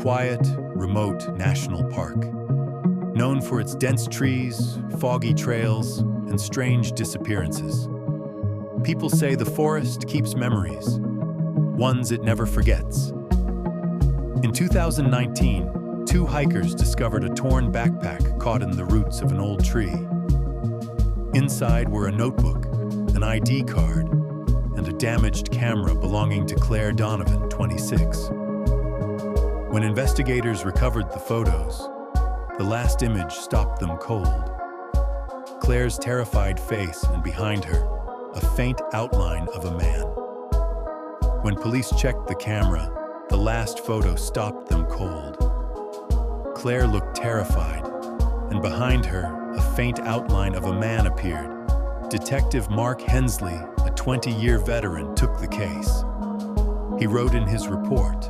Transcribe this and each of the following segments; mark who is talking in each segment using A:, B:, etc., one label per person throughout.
A: quiet, remote national park, known for its dense trees, foggy trails, and strange disappearances. People say the forest keeps memories, ones it never forgets. In 2019, two hikers discovered a torn backpack caught in the roots of an old tree. Inside were a notebook, an ID card, and a damaged camera belonging to Claire Donovan, 26. When investigators recovered the photos, the last image stopped them cold. Claire's terrified face, and behind her, a faint outline of a man. When police checked the camera, the last photo stopped them cold. Claire looked terrified, and behind her, a faint outline of a man appeared. Detective Mark Hensley, a 20-year veteran, took the case. He wrote in his report,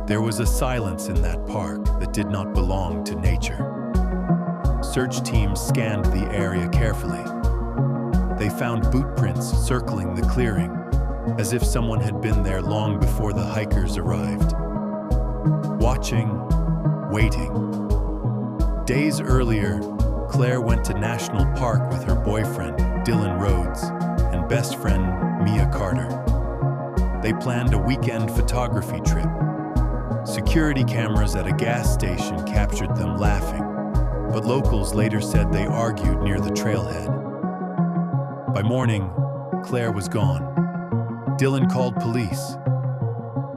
A: "There was a silence in that park that did not belong to nature." Search teams scanned the area carefully. They found boot prints circling the clearing, as if someone had been there long before the hikers arrived. Watching, waiting. Days earlier, Claire went to National Park with her boyfriend, Dylan Rhodes, and best friend, Mia Carter. They planned a weekend photography trip. Security cameras at a gas station captured them laughing, but locals later said they argued near the trailhead. By morning, Claire was gone. Dylan called police.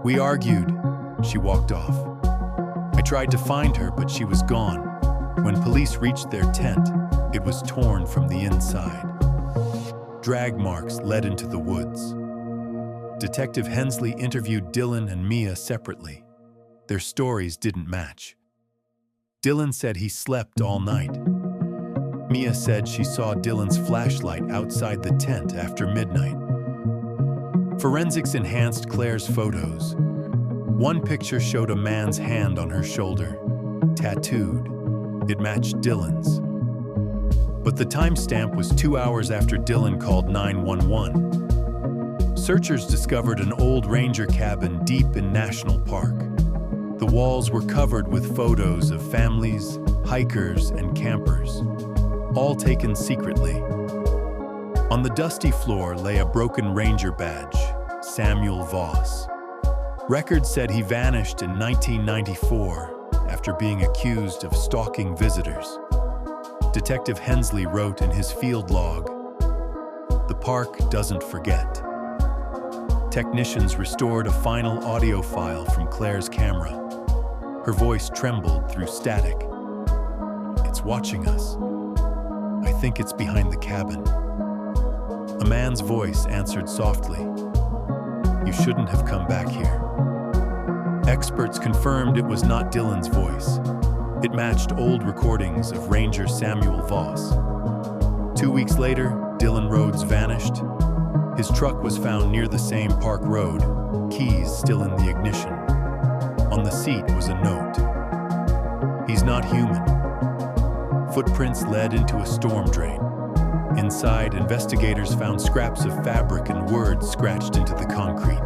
A: "We argued," she walked off. "I tried to find her, but she was gone. When police reached their tent, it was torn from the inside. Drag marks led into the woods." Detective Hensley interviewed Dylan and Mia separately. Their stories didn't match. Dylan said he slept all night. Mia said she saw Dylan's flashlight outside the tent after midnight. Forensics enhanced Claire's photos. One picture showed a man's hand on her shoulder, tattooed. It matched Dylan's. But the timestamp was 2 hours after Dylan called 911. Searchers discovered an old ranger cabin deep in National Park. The walls were covered with photos of families, hikers, and campers, all taken secretly. On the dusty floor lay a broken ranger badge, Samuel Voss. Records said he vanished in 1994 after being accused of stalking visitors. Detective Hensley wrote in his field log, "The park doesn't forget." Technicians restored a final audio file from Claire's camera. Her voice trembled through static. "It's watching us. I think it's behind the cabin." A man's voice answered softly, "You shouldn't have come back here." Experts confirmed it was not Dylan's voice. It matched old recordings of Ranger Samuel Voss. 2 weeks later, Dylan Rhodes vanished. His truck was found near the same park road, keys still in the ignition. On the seat was a note. "He's not human." Footprints led into a storm drain. Inside, investigators found scraps of fabric and words scratched into the concrete.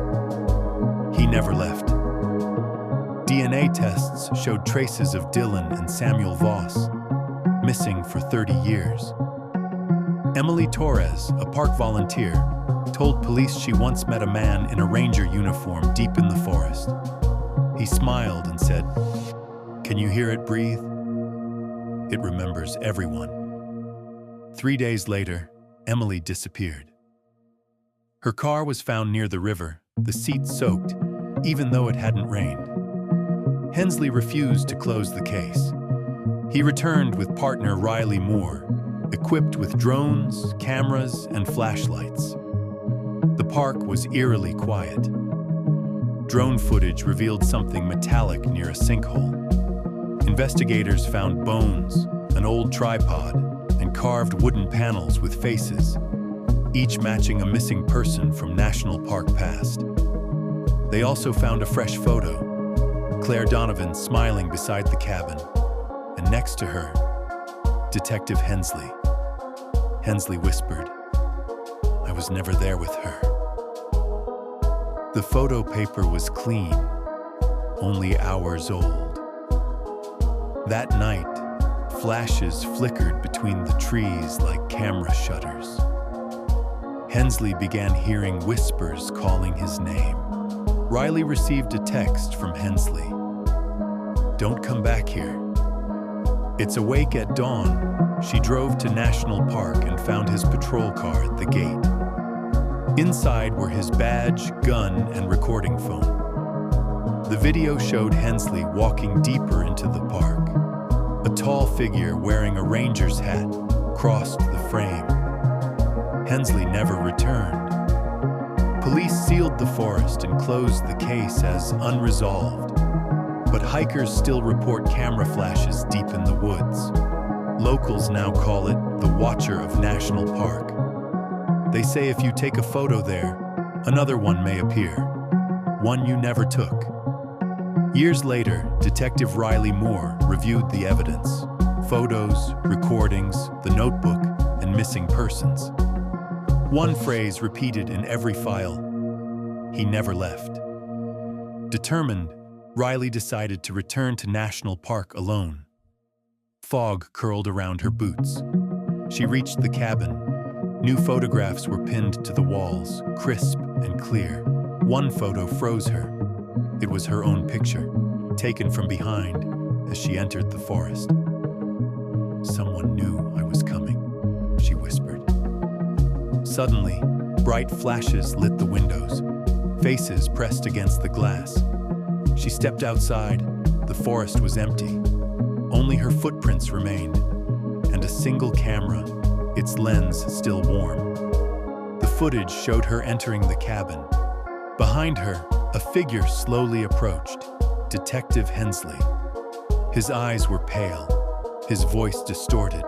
A: He never left. DNA tests showed traces of Dylan and Samuel Voss, missing for 30 years. Emily Torres, a park volunteer, told police she once met a man in a ranger uniform deep in the forest. He smiled and said, "Can you hear it breathe?" It remembers everyone. 3 days later, Emily disappeared. Her car was found near the river, the seat soaked, even though it hadn't rained. Hensley refused to close the case. He returned with partner Riley Moore, equipped with drones, cameras, and flashlights. The park was eerily quiet. Drone footage revealed something metallic near a sinkhole. Investigators found bones, an old tripod, and carved wooden panels with faces, each matching a missing person from National Park past. They also found a fresh photo, Claire Donovan smiling beside the cabin, and next to her, Detective Hensley. Hensley whispered, "I was never there with her." The photo paper was clean, only hours old. That night, flashes flickered between the trees like camera shutters. Hensley began hearing whispers calling his name. Riley received a text from Hensley. "Don't come back here." It's awake at dawn. She drove to National Park and found his patrol car at the gate. Inside were his badge, gun, and recording phone. The video showed Hensley walking deeper into the park. A tall figure wearing a ranger's hat crossed the frame. Hensley never returned. Police sealed the forest and closed the case as unresolved. But hikers still report camera flashes deep in the woods. Locals now call it the Watcher of National Park. They say if you take a photo there, another one may appear, one you never took. Years later, Detective Riley Moore reviewed the evidence: photos, recordings, the notebook, and missing persons. One phrase repeated in every file: he never left. Determined, Riley decided to return to National Park alone. Fog curled around her boots. She reached the cabin. New photographs were pinned to the walls, crisp and clear. One photo froze her. It was her own picture, taken from behind as she entered the forest. "Someone knew I was coming," she whispered. Suddenly, bright flashes lit the windows. Faces pressed against the glass. She stepped outside. The forest was empty. Only her footprints remained, and a single camera, its lens still warm. The footage showed her entering the cabin. Behind her, a figure slowly approached, Detective Hensley. His eyes were pale, his voice distorted.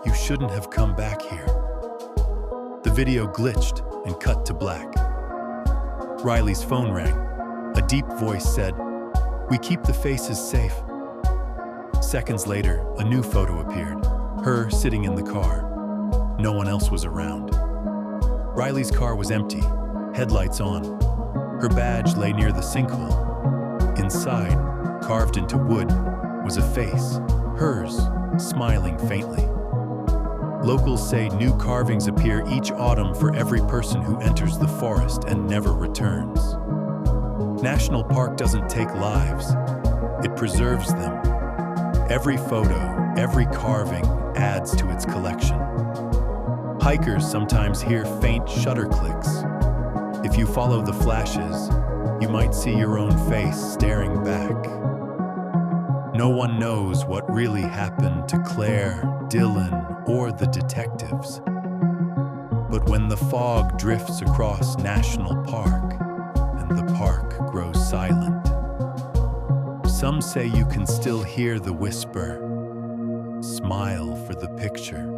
A: "You shouldn't have come back here." The video glitched and cut to black. Riley's phone rang. A deep voice said, "We keep the faces safe." Seconds later, a new photo appeared, her sitting in the car. No one else was around. Riley's car was empty, headlights on. Her badge lay near the sinkhole. Inside, carved into wood, was a face, hers, smiling faintly. Locals say new carvings appear each autumn for every person who enters the forest and never returns. National Park doesn't take lives, it preserves them. Every photo, every carving adds to its collection. Hikers sometimes hear faint shutter clicks. If you follow the flashes, you might see your own face staring back. No one knows what really happened to Claire, Dylan, or the detectives. But when the fog drifts across National Park and the park grows silent, some say you can still hear the whisper, "Smile for the picture."